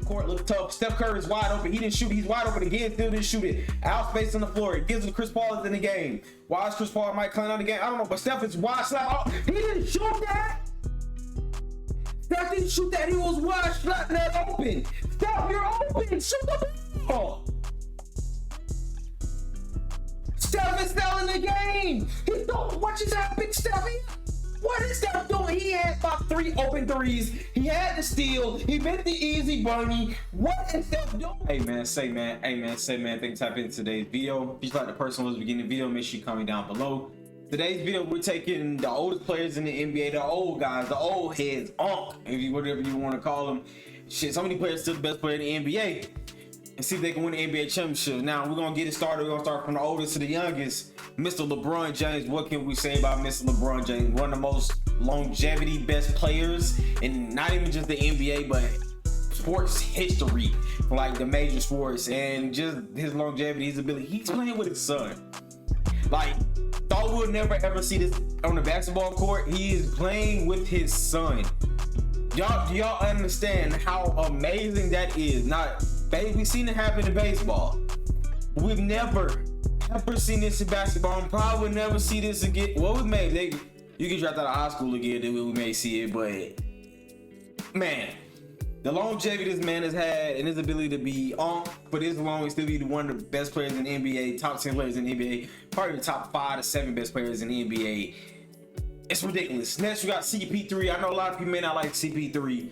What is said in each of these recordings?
Court looks tough. Steph Curry is wide open. He didn't shoot. He's wide open again. Still didn't shoot it. Out space on the floor. It gives it to Chris Paul in the game. Why is Chris Paul Mike Conley on the game? I don't know. But Steph is wide slap. Oh, he didn't shoot that. Steph didn't shoot that. He was wide slap that open. Steph, you're open. Shoot the ball. Steph is still in the game. He don't. What just happened, Steph? What is Steph doing? He had about 3 open threes. He had the steal. He bit the easy bunny. What is Steph doing? Hey man, say man. Thanks for tapping into today's video. If you like the person who was beginning the video, make sure you comment down below. Today's video, we're taking the oldest players in the NBA, the old guys, the old heads, whatever you want to call them. Shit, so many players still the best player in the NBA. And see if they can win the NBA championship. Now we're gonna get it started. We're gonna start from the oldest to the youngest. Mr. LeBron James. What can we say about Mr. LeBron James? One of the most longevity best players in not even just the NBA, but sports history for like the major sports, and just his longevity, his ability. He's playing with his son. Like, thought we'll never ever see this on the basketball court. He is playing with his son. Do y'all understand how amazing that is? We've seen it happen in baseball. We've never ever seen this in basketball, and probably will never see this again. Well, we may, you get dropped out of high school again, then we may see it, but man, the longevity this man has had and his ability to be on for this long and still be one of the best players in the NBA, top 10 players in the NBA, probably the top 5 to 7 best players in the NBA. It's ridiculous. Next, we got CP3. I know a lot of people may not like CP3,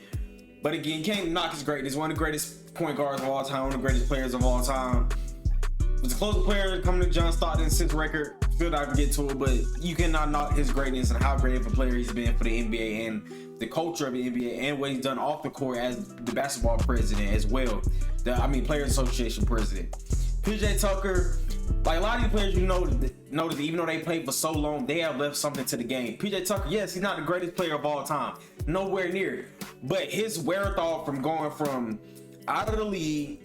but again, you can't knock his greatness. One of the greatest point guards of all time, one of the greatest players of all time. Was the closest player coming to John Stockton's 6th record. Still not get to it, but you cannot knock his greatness and how great of a player he's been for the NBA and the culture of the NBA and what he's done off the court as the basketball president as well. Players Association president. PJ Tucker, like a lot of these players, notice even though they played for so long, they have left something to the game. PJ Tucker, yes, he's not the greatest player of all time, nowhere near, but his wherewithal from going from out of the league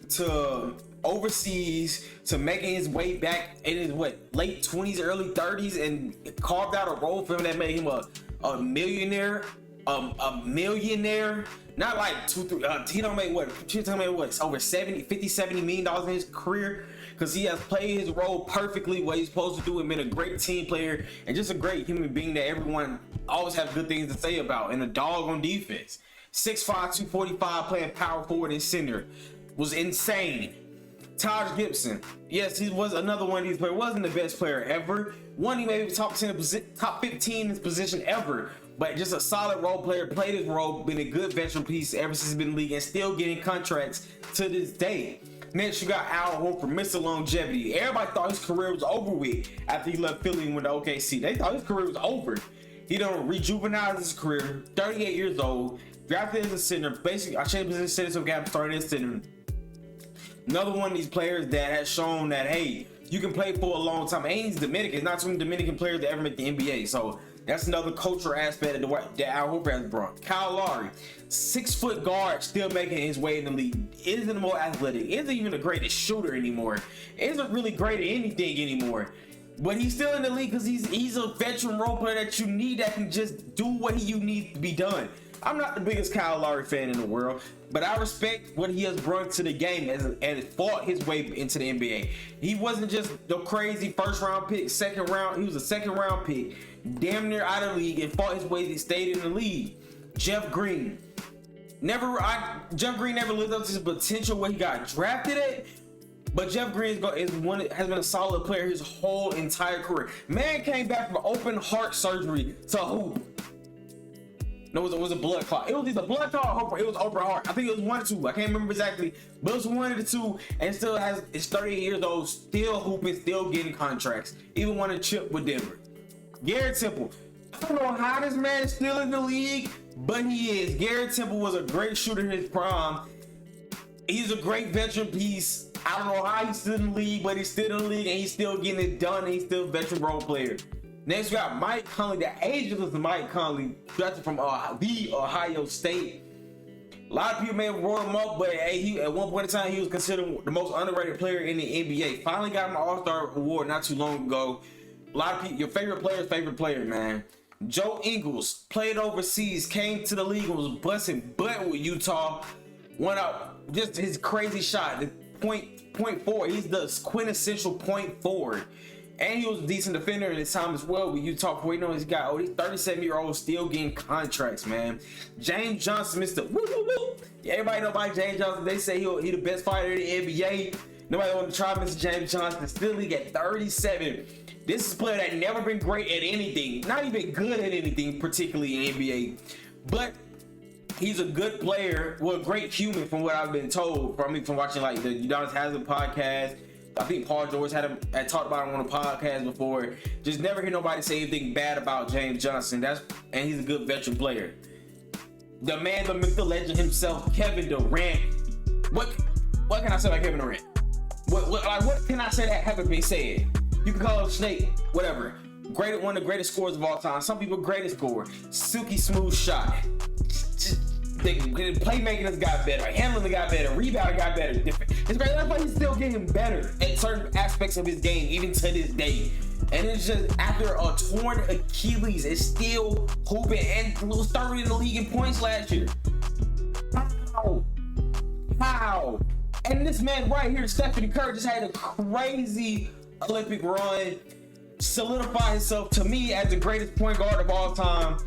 to overseas to making his way back in his late 20s, early 30s, and carved out a role for him that made him a millionaire, a millionaire. Not like he don't make over 50-70 million dollars in his career, because he has played his role perfectly what he's supposed to do and been a great team player and just a great human being that everyone always has good things to say about, and a dog on defense. 6'5", 245, playing power forward and center, was insane. Taj Gibson, yes, he was another one of these players. Wasn't the best player ever. He maybe top 15 in his position ever, but just a solid role player. Played his role, been a good veteran piece ever since he's been in the league, and still getting contracts to this day. Next, you got Al Horford, Mr. Longevity. Everybody thought his career was over with after he left Philly and went to OKC. They thought his career was over. He done rejuvenized his career. 38 years old. Drafted as a center. Basically, I changed position center, so got started as center. Another one of these players that has shown that, hey, you can play for a long time. And he's Dominican. Not too many Dominican players that ever make the NBA. So that's another cultural aspect of that Al Horford has brought. Kyle Lowry, 6-foot guard, still making his way in the league. Isn't more athletic. Isn't even the greatest shooter anymore. Isn't really great at anything anymore. But he's still in the league because he's a veteran role player that you need, that can just do what you need to be done. I'm not the biggest Kyle Lowry fan in the world, but I respect what he has brought to the game and fought his way into the NBA. He wasn't just the crazy first round pick, second round. He was a second round pick, damn near out of the league, and fought his way to stay in the league. Jeff Green. Jeff Green never lived up to his potential where he got drafted at. But Jeff Green has been a solid player his whole entire career. Man came back from open heart surgery to hoop. No, it was a blood clot. It was either blood clot or it was open heart. I think it was 1 or 2. I can't remember exactly, but it was 1 of the 2. And still is 38 years old, still hooping, still getting contracts. Even won a chip with Denver. Garrett Temple. I don't know how this man is still in the league, but he is. Garrett Temple was a great shooter in his prime. He's a great veteran piece. I don't know how he's still in the league, but he's still in the league and he's still getting it done. And he's still a veteran role player. Next, we got Mike Conley, the ageless Mike Conley, drafted from the Ohio State. A lot of people may have rolled him up, but hey, at one point in time, he was considered the most underrated player in the NBA. Finally got him an All-Star award not too long ago. A lot of people, your favorite player, man. Joe Ingles, played overseas, came to the league and was busting butt with Utah. one out, just his crazy shot, the point forward. He's the quintessential point forward. And he was a decent defender at his time as well. When you talk, you know, he's got these 37-year-olds still getting contracts, man. James Johnson, Mr. Woo woo woo. Yeah, everybody know about James Johnson. They say he the best fighter in the NBA. Nobody want to try Mr. James Johnson. Still, he got 37. This is a player that never been great at anything, not even good at anything, particularly in NBA. But he's a good player, well, a great human from what I've been told. From watching like the Udonis Haslem podcast. I think Paul George had talked about him on a podcast before. Just never hear nobody say anything bad about James Johnson. And he's a good veteran player. The man, the myth, the legend himself, Kevin Durant. What can I say about Kevin Durant? What can I say that haven't been said? You can call him Snake, whatever. One of the greatest scorers of all time. Some people greatest scorer. Silky smooth shot. The playmaking has got better, handling got better, rebounding got better. It's great. That's why he's still getting better at certain aspects of his game, even to this day. And it's just after a torn Achilles, it's still hooping and was third in the league in points last year. How? And this man right here, Stephen Curry, just had a crazy Olympic run, solidify himself to me as the greatest point guard of all time.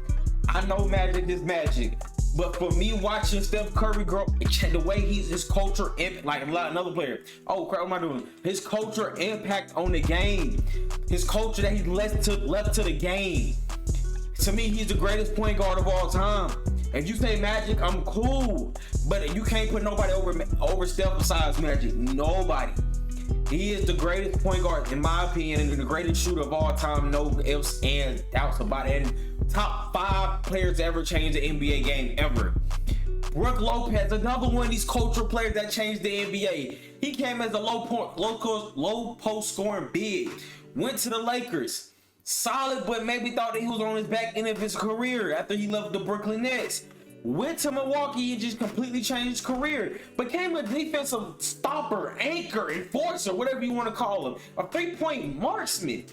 I know Magic is Magic. But for me, watching Steph Curry grow, the way his culture, like another player. Oh crap, what am I doing? His culture impact on the game. His culture that he left to the game. To me, he's the greatest point guard of all time. If you say Magic, I'm cool. But you can't put nobody over Steph besides Magic. Nobody. He is the greatest point guard, in my opinion, and the greatest shooter of all time. No ifs and doubts about it. And top 5 players to ever change the NBA game ever. Brook Lopez, another one of these cultural players that changed the NBA. He came as a low post scoring big. Went to the Lakers. Solid, but maybe thought that he was on his back end of his career after he left the Brooklyn Nets. Went to Milwaukee and just completely changed his career. Became a defensive stopper, anchor, enforcer, whatever you want to call him. A 3-point marksman.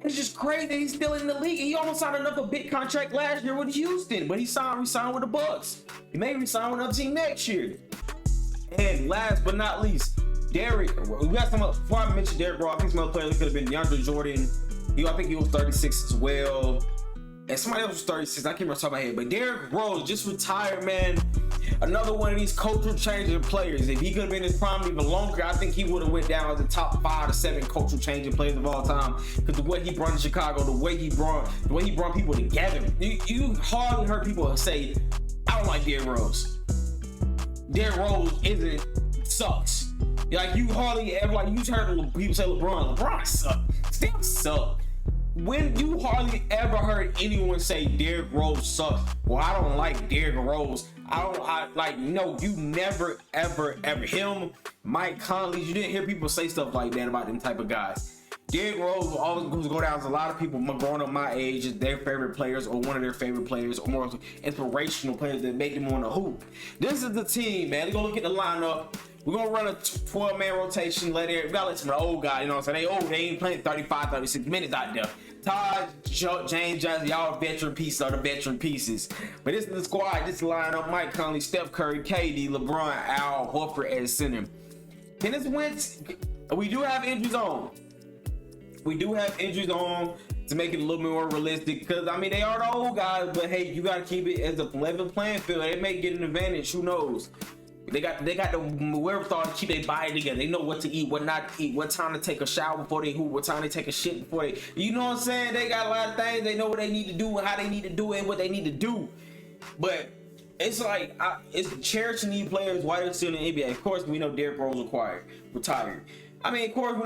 It's just crazy that he's still in the league. He almost signed another big contract last year with Houston, but he resigned with the Bucks. He may resign with another team next year. And last but not least, Derrick. We got some before I mentioned Derrick Rose. I think some other players could have been DeAndre Jordan. I think he was 36 as well. And somebody else was 36. I can't remember top of my head. But Derrick Rose just retired, man. Another one of these cultural changing players. If he could have been in his prime even longer, I think he would have went down as the top 5 to 7 cultural changing players of all time. Because the way he brought in Chicago, the way he brought people together. You hardly heard people say, I don't like Derrick Rose. Derrick Rose sucks. Like you hardly ever you heard people say LeBron sucks. Still suck. When you hardly ever heard anyone say Derrick Rose sucks, well, I don't like Derrick Rose. No, you never, ever, him, Mike Conley, you didn't hear people say stuff like that about them type of guys. Derrick Rose will always go down as a lot of people growing up my age as their favorite players or one of their favorite players or more inspirational players that make them want to hoop. This is the team, man. We're going to look at the lineup. We're going to run a 12-man rotation. We gotta let some of the old guys, you know what I'm saying? They ain't playing 35, 36 minutes out there. Todd, James Johnson, y'all veteran pieces are the veteran pieces. But this is the squad. This lineup: Mike Conley, Steph Curry, KD, LeBron, Al Horford at center. Dennis Wentz, we do have injuries on. To make it a little bit more realistic, because I mean they are the old guys, but hey, you gotta keep it as a level playing field. They may get an advantage. Who knows? They got the wherewithal to keep their body together. They know what to eat, what not to eat, what time to take a shower before they hoop, what time to take a shit before they, you know what I'm saying? They got a lot of things. They know what they need to do and how they need to do it and what they need to do. But it's like, it's cherishing these players while they're still in the NBA. Of course, we know Derrick Rose retired. I mean, of course,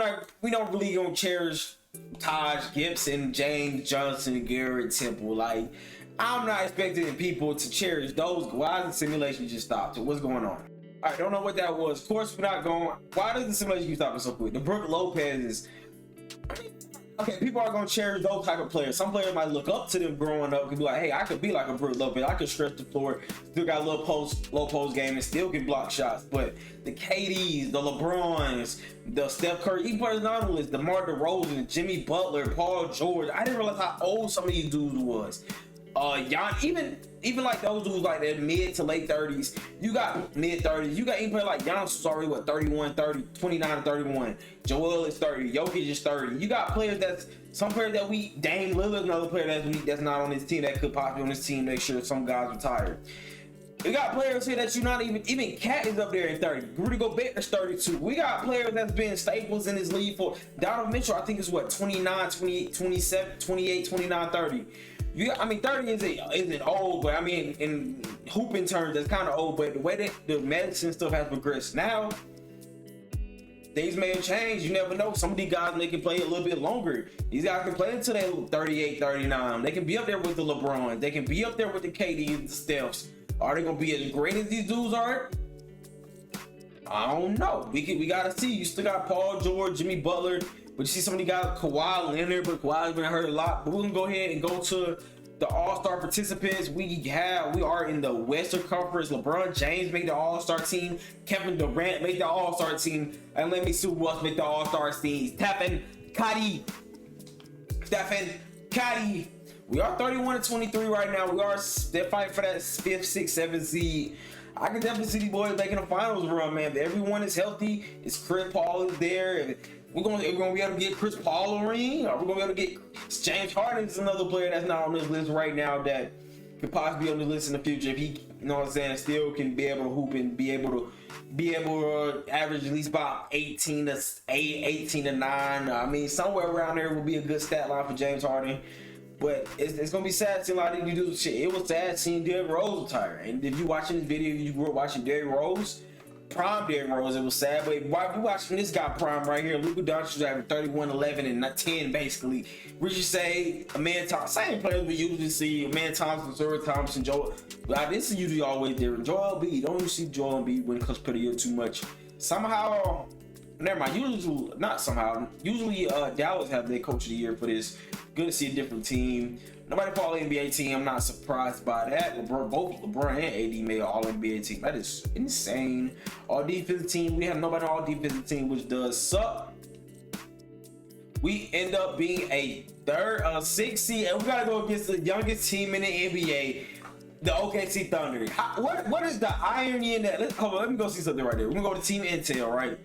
we don't really gonna cherish Taj Gibson, James Johnson, and Garrett Temple. Like, I'm not expecting people to cherish those. Why the simulation just stopped? What's going on? I don't know what that was. Of course, we're not going. Why does the simulation keep stopping so quick? The Brook Lopez is. Okay, people are going to cherish those type of players. Some players might look up to them growing up and be like, hey, I could be like a Brook Lopez. I could stretch the floor, still got a low post game, and still can block shots. But the KDs, the LeBrons, the Steph Curry, even players not on the list, DeMar DeRozan, Jimmy Butler, Paul George. I didn't realize how old some of these dudes was. even like those dudes like that mid to late 30s. You got mid 30s. You got even player like Giannis who's already what 31, 30, 29, 31. Joel is 30. Jokic is 30. You got players some players that we Dame Lillard, another player that's not on this team that could possibly on this team. Make sure some guys retire. We got players here that you're not even Cat is up there in 30. Rudy Gobert is 32. We got players that's been staples in this league for Donovan Mitchell. I think is what 29, 28, 27, 28, 29, 30. 30 isn't old, but I mean in hooping terms that's kind of old. But the way that the medicine stuff has progressed now, things may have changed. You never know. Some of these guys, they can play a little bit longer. These guys can play until they're 38, 39. They can be up there with the LeBron. They can be up there with the KD and the Stephs. Are they gonna be as great as these dudes are? I don't know. We gotta see. You still got Paul George, Jimmy Butler, but you see some of these guys, Kawhi Leonard, but Kawhi's been hurt a lot. But we're gonna go ahead and go to the All-Star participants. We are in the Western Conference. LeBron James made the All-Star team. Kevin Durant made the All-Star team. And let me see who else made the All-Star team. Stephen Curry. We are 31-23 right now. They're fighting for that 5th, 6th, 7th seed. I can definitely see these boys making a finals run, man. If everyone is healthy, it's Chris Paul is there. We're gonna be able to get Chris Paul a ring. Or we're gonna be able to get James Harden's another player that's not on this list right now that could possibly be on the list in the future if he, you know what I'm saying, still can be able to hoop and be able to average at least about 18 to 9. I mean, somewhere around there will be a good stat line for James Harden. But it's gonna be sad seeing a lot of you do shit. It was sad seeing Derrick Rose retire. And if you watching this video, you grew up watching Derrick Rose, prime Derrick Rose, it was sad. But while you watching this guy prime right here, Luka Doncic was having 31, 11, and 10 basically. We should say Amen Thompson, same players we usually see. Amen Thompson, Sir Thompson, Joel. This is usually always different. Joel Embiid, don't you see Joel Embiid win Coach Player of the Year too much? Somehow, never mind. Usually Dallas have their Coach of the Year for this. Good to see a different team. Nobody for All-NBA team. I'm not surprised by that. Both LeBron and AD made an All-NBA team. That is insane. All-defensive team. We have nobody on all-defensive team, which does suck. We end up being a 6th seed, and we gotta go against the youngest team in the NBA, the OKC Thunder. What is the irony in that? Hold on, let me go see something right there. We're gonna go to Team Intel, right?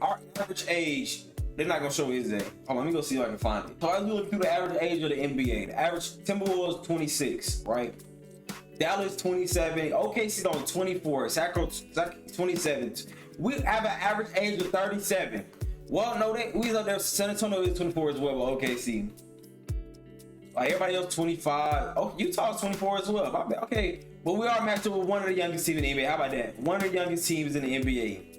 Our average age. They're not gonna show me his age. Hold on, let me go see if I can find it. So I look through the average age of the NBA. The average Timberwolves 26, right? Dallas 27. OKC's on 24. Sacramento 27. We have an average age of 37. Well, no, we up there. San Antonio is 24 as well, but OKC. Like everybody else 25. Oh, Utah's 24 as well. Okay, but we are matched up with one of the youngest teams in the NBA. How about that? One of the youngest teams in the NBA.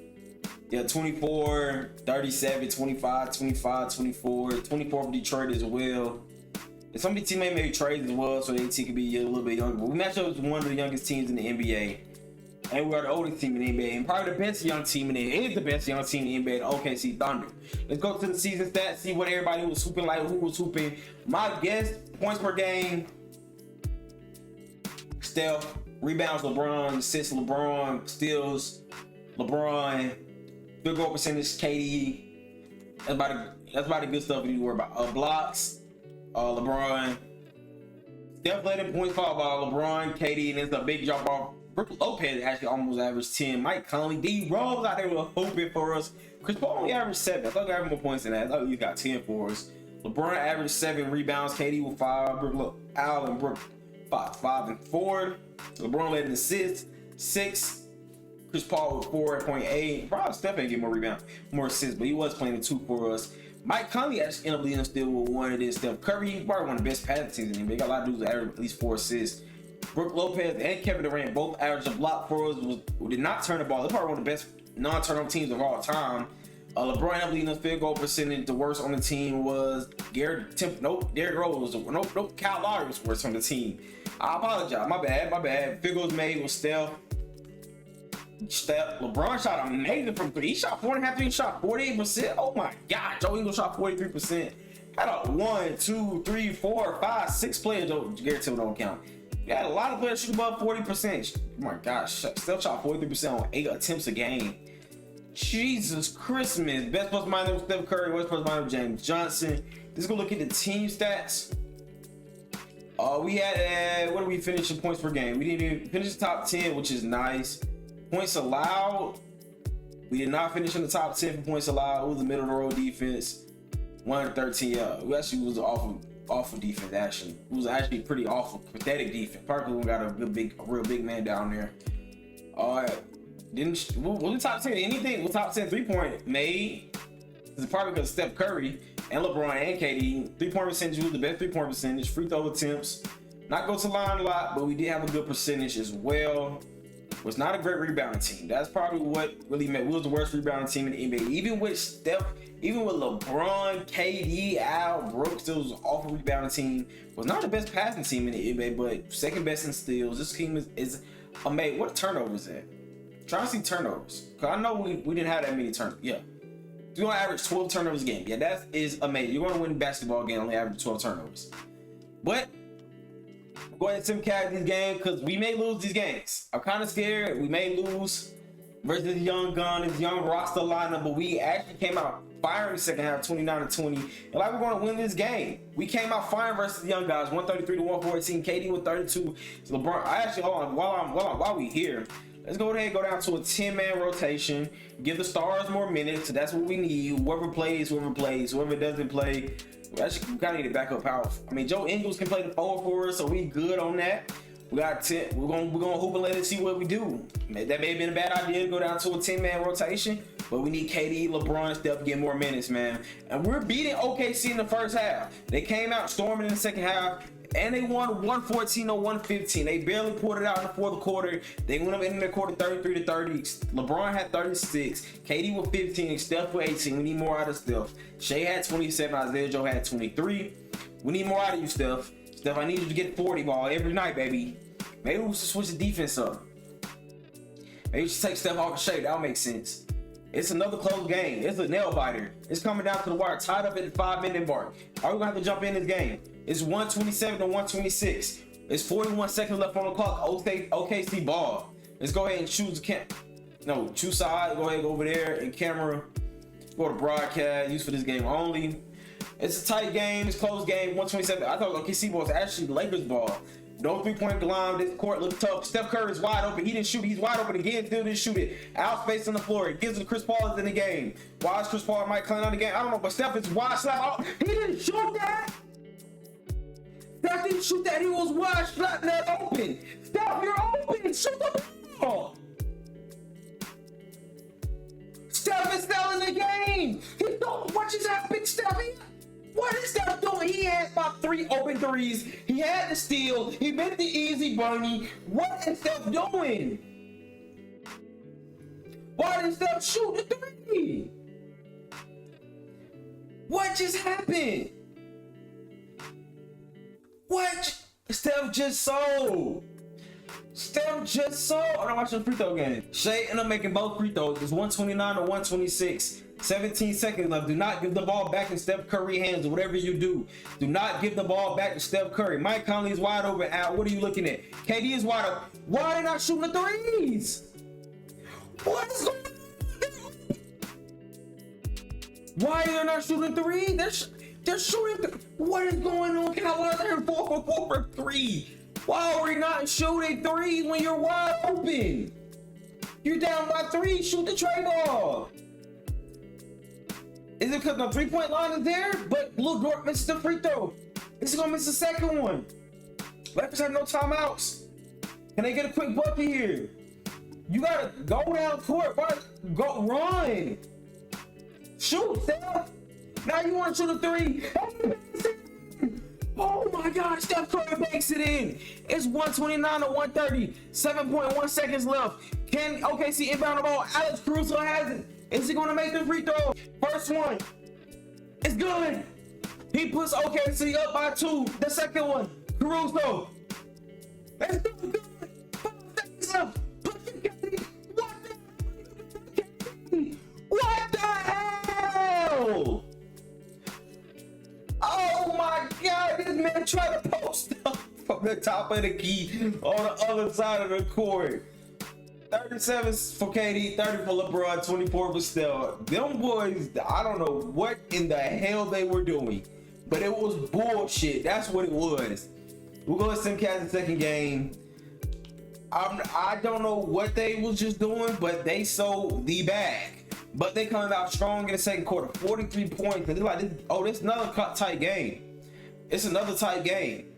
Yeah, 24, 37, 25, 24 for Detroit as well. And some of the teammates made trades as well, so their team could be a little bit younger. But we match up with one of the youngest teams in the NBA. And we are the oldest team in the NBA. And probably the best young team in the NBA. It is the best young team in the NBA, the OKC Thunder. Let's go to the season stats, see what everybody was hooping like, who was hooping. My guess, points per game, Steph, rebounds LeBron, assists LeBron, steals LeBron, field goal percentage KD. That's about the good stuff you need to worry about. Blocks, LeBron. Steph led in points followed by LeBron, KD, and it's a big jump off. Brook Lopez actually almost averaged 10. Mike Conley, D Rose out there was hoping for us. Chris Paul only averaged 7. I thought he had more points than that. I thought he got 10 for us. LeBron averaged 7 rebounds. KD with 5. Brook 5 and 4. LeBron led in assists 6. Chris Paul with 4.8. Probably Steph ain't get more rebounds, more assists, but he was playing the 2 for us. Mike Conley actually ended up leading still with 1 of this. Steph Curry, he's probably one of the best passing teams in the NBA. Got a lot of dudes that average at least 4 assists. Brook Lopez and Kevin Durant both averaged a block for us. Did not turn the ball. They're probably one of the best non-turnover teams of all time. LeBron up leading us field goal percentage. The worst on the team was Derrick Rose. Nope, Kyle Lowry was worst on the team. I apologize. My bad. Field goals made with Steph. LeBron shot amazing from 3. He shot 4.5. He shot 48%. Oh my God. Joe Ingles shot 43%. Had a 1, 2, 3, 4, 5, 6 players. Garrett Temple don't count. You had a lot of players shoot above 40%. Oh my gosh. Steph shot 43% on 8 attempts a game. Jesus Christmas. Best plus minus Steph Curry. Worst plus minus James Johnson. Let's go look at the team stats. We had what did we finish in points per game? We didn't finish the top 10, which is nice. Points allowed, we did not finish in the top 10 for points allowed. It was the middle of the road defense. 113. Yeah, we actually was awful defense. Actually, it was actually pretty awful, pathetic defense. Parker got a real big man down there. All right, what the top 10? Anything? What top 10 3-point made? It's probably because Steph Curry and LeBron and KD. 3-point percentage was the best 3-point percentage. Free throw attempts, not go to line a lot, but we did have a good percentage as well. Was not a great rebounding team. That's probably what really meant. We was the worst rebounding team in the NBA. Even with Steph, even with LeBron, KD, Al, Brooks, still was an awful rebounding team. Was not the best passing team in the NBA, but second best in steals. This team is amazing. What turnovers at? Trying to see turnovers. Cause I know we didn't have that many turnovers. Yeah. You're gonna average 12 turnovers a game. Yeah, that is amazing. You're gonna win a basketball game only average 12 turnovers. But go ahead and simcast these games because we may lose these games. I'm kind of scared. We may lose versus young gun, this young roster lineup, but we actually came out firing the second half, 29-20. And like we're gonna win this game. We came out firing versus the young guys, 133-114. KD with 32. So LeBron, I actually hold on while we here. Let's go ahead and go down to a 10-man rotation. Give the stars more minutes. So that's what we need. Whoever plays. Whoever doesn't play, we kind of need to back up powerful. I mean, Joe Ingles can play the 4 for us, so we good on that. We got 10. We're gonna hoop and let it see what we do. That may have been a bad idea to go down to a 10-man rotation, but we need KD, LeBron, Steph to get more minutes, man. And we're beating OKC in the first half. They came out storming in the second half. And they won 114-115. They barely pulled it out in the fourth quarter. They went up in the quarter 33-30. LeBron had 36. KD with 15. Steph with 18. We need more out of Steph. Shea had 27. Isaiah Joe had 23. We need more out of you, Steph. Steph, I need you to get 40 ball every night, baby. Maybe we should switch the defense up. Maybe we should take Steph off of Shea. That'll make sense. It's another close game. It's a nail biter. It's coming down to the wire. Tied up at the 5-minute mark. Are we gonna have to jump in this game? It's 127-126. It's 41 seconds left on the clock. OKC ball. Let's go ahead and choose choose side. Go ahead, go over there and camera. Go to broadcast. Use for this game only. It's a tight game. It's a close game. 127. I thought OKC ball was actually the Lakers ball. No 3-point line. This court looks tough. Steph Curry is wide open. He didn't shoot. He's wide open again. Still didn't shoot it. Out space on the floor. It gives it to Chris Paul in the game. Why is Chris Paul might clean on the game? I don't know, but Steph is wide slap. Oh, he didn't shoot that. Steph didn't shoot that. He was wide slap that open. Steph, you're open. Shoot the ball. Steph is still in the game. He don't watch his big Steph. What is Steph doing? He had about 3 open threes. He had the steal. He made the easy bunny. What is Steph doing? Why did Steph shoot the 3? What just happened? What? Steph just sold. I'm watching the free throw game. Shea ended up making both free throws. It's 129-126. 17 seconds left. Do not give the ball back in Steph Curry hands or whatever you do. Do not give the ball back to Steph Curry. Mike Conley is wide open. Al, what are you looking at? KD is wide open. Why are they not shooting the threes? What is going on? Why are they not shooting threes? They're shooting. What is going on? Carolina, they're 4 for 3. Why are we not shooting threes when you're wide open? You're down by 3. Shoot the tray ball. Is it because the 3-point line is there? But Lil Dort misses the free throw. This is gonna miss the second one. Lakers have no timeouts. Can they get a quick bucket here? You gotta go down court. Go run. Shoot, Steph. Now you want to shoot a 3. Oh my God, Steph Curry makes it in. It's 129-130. 7.1 seconds left. Can OKC inbound the ball? Alex Caruso has it. Is he going to make the free throw? First one. It's good. He puts OKC up by 2. The second one. Caruso. Let's go. Good. 5 seconds left. What the hell? Oh my God, this man tried to post up from the top of the key on the other side of the court. 37 for KD, 30 for LeBron, 24 for Steph. Them boys, I don't know what in the hell they were doing, but it was bullshit. That's what it was. We'll go with Simcast the second game. I don't know what they was just doing, but they sold the bag. But they coming out strong in the second quarter. 43 points. And they're like, oh, this is another tight game. It's another tight game.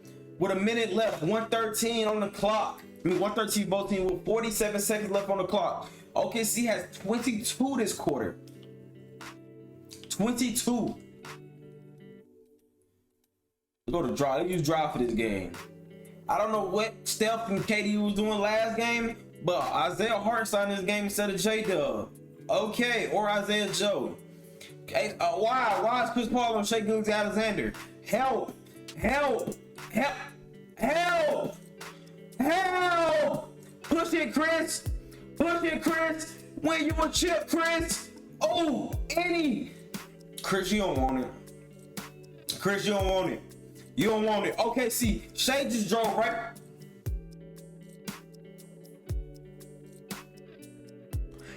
With a minute left, 113 on the clock. I mean, 113 both teams with 47 seconds left on the clock. OKC has 22 this quarter. 22. Let's go to drive. Let's use drive for this game. I don't know what Steph and KD was doing last game, but Isaiah Hart signed this game instead of J-Dub. Okay, or Isaiah Joe. Okay, why is Chris Paul on Shai Gilgeous-Alexander? Help! Help! Help! Help! Help! Push it, Chris! Push it, Chris! When you a chip, Chris! Oh, any! Chris, you don't want it. Chris, you don't want it. You don't want it. Okay, see, Shai just drove right.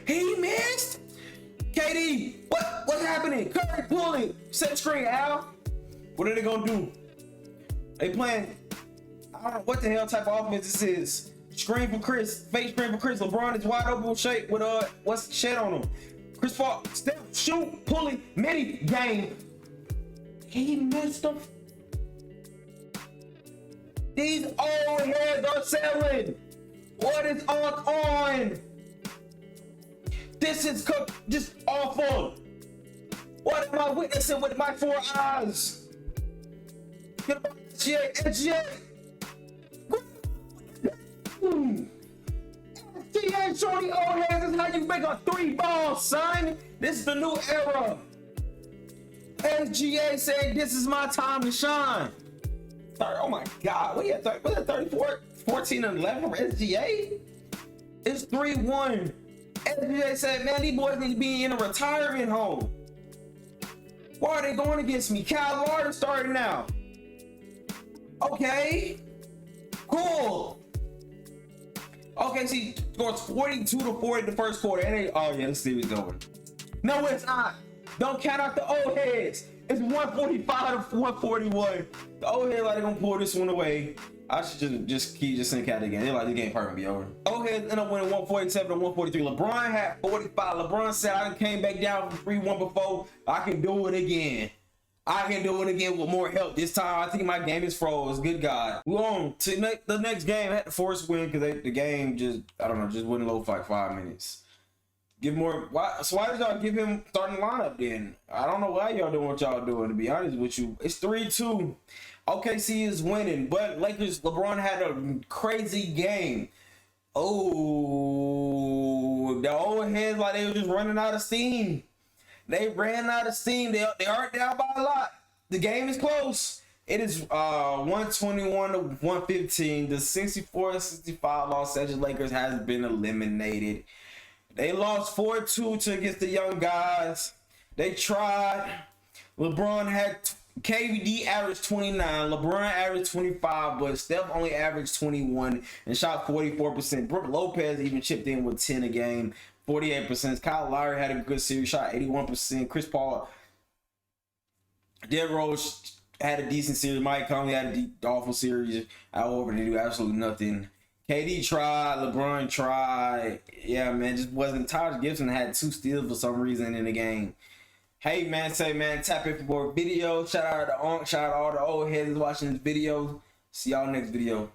He missed. KD, what's happening? Curry pulling. Set screen, Al. What are they gonna do? They playing. I don't know what the hell type of offense this is. Screen for Chris. Fake screen for Chris. LeBron is wide open with Shai with what's shed on him. Chris Paul, step, shoot, pulling, mini game. He missed them. These old heads are selling. What is on? This is just awful. What am I witnessing with my 4 eyes? SGA. SGA shorty old heads is how you make a 3-ball, son. This is the new era. SGA saying this is my time to shine. Oh my God, what was that 34, 14 and 11 for SGA? It's 3-1. SGA said, man, these boys need to be in a retirement home. Why are they going against me? Kyle Lowry starting now. Okay, cool. Okay, see, scores 42-40 in the first quarter. And oh yeah, let's see what's going. No, it's not. Don't count out the old heads. It's 145-141. The old heads like they're gonna pull this one away. I should just send cat again. They're like, this game probably be over. Old heads end up winning 147-143. LeBron had 45. LeBron said, I came back down from 3-1 before. I can do it again. I can do it again with more help. This time, I think my game is froze. Good God. We're on to the next game. I had to force win because the game just, I don't know, just wouldn't load for like 5 minutes. Give more. Why did y'all give him starting lineup then? I don't know why y'all doing what y'all doing, to be honest with you. It's 3-2. OKC is winning, but Lakers, LeBron had a crazy game. Oh, the old heads like they were just running out of steam. They ran out of steam. They aren't down by a lot. The game is close. It is 121-115. The 64-65 Los Angeles Lakers has been eliminated. They lost 4-2 against the young guys. They tried. LeBron had KD averaged 29. LeBron averaged 25, but Steph only averaged 21 and shot 44%. Brook Lopez even chipped in with 10 a game, 48%. Kyle Lowry had a good series, shot 81%. Chris Paul, Derrick Rose had a decent series. Mike Conley had a awful series. However, they do absolutely nothing. KD tried, LeBron tried. Yeah, man, just wasn't. Taj Gibson had 2 steals for some reason in the game. Hey, man, tap in for more videos. Shout out to Onk. Shout out to all the old heads watching this video. See y'all next video.